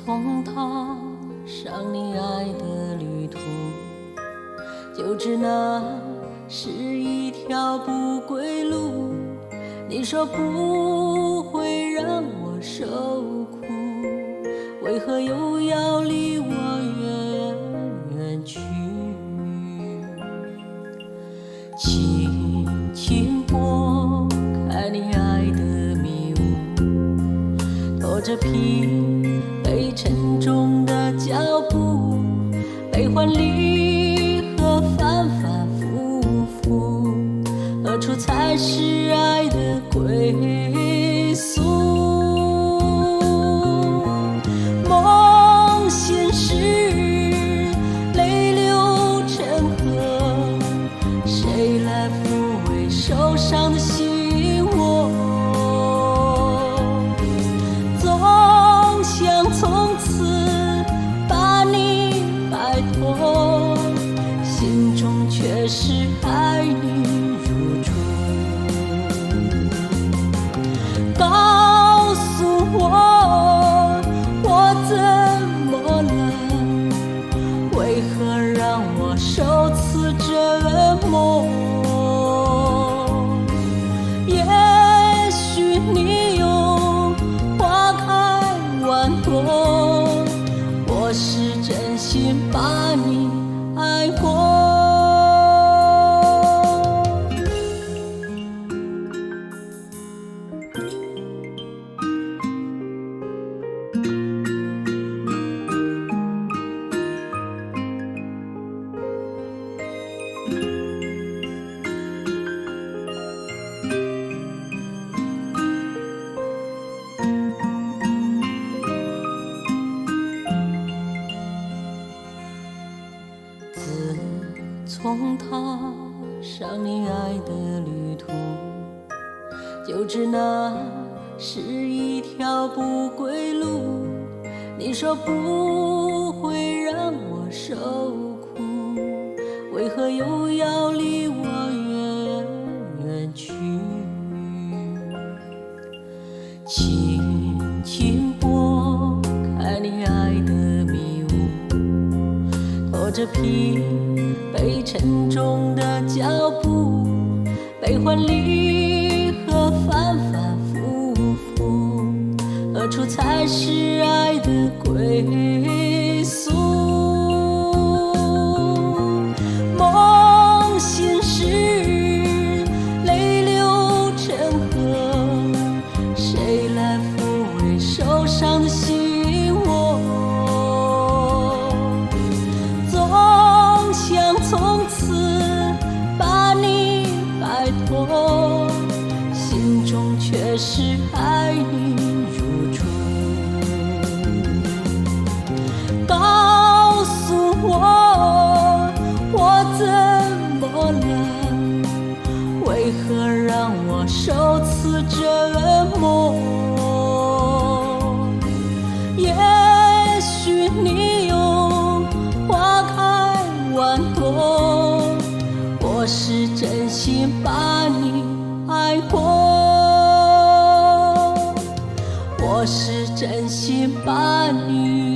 从踏上你爱的旅途，就知那是一条不归路。你说不会让我受苦，为何又要离我远远去？轻轻拨开你爱的迷雾，拖着疲惫沉重的脚步，悲欢离合反反复复，何处才是爱的归宿？梦醒时泪流成河，谁来抚慰受伤的心窝？总想从此把你摆脱，心中却是爱你如初。告诉我，我怎么了？为何让我受此折磨？也许你有花开万朵，我是真心把你爱过。自从踏上你爱的旅途，就知那是一条不归路。你说不会让我受苦，为何又要离我远远去？轻轻拨开你爱的迷雾，拖着疲惫沉重的脚步，悲欢离合反反复复，何处才是爱的归宿？梦醒时泪流成河，谁来抚慰受伤的心窝？总想从此把你摆脱，心中却是爱你如初。告诉我，我怎么了？为何让我受此折磨？也许你有花开万朵，我是真心把你爱过，我是真心把你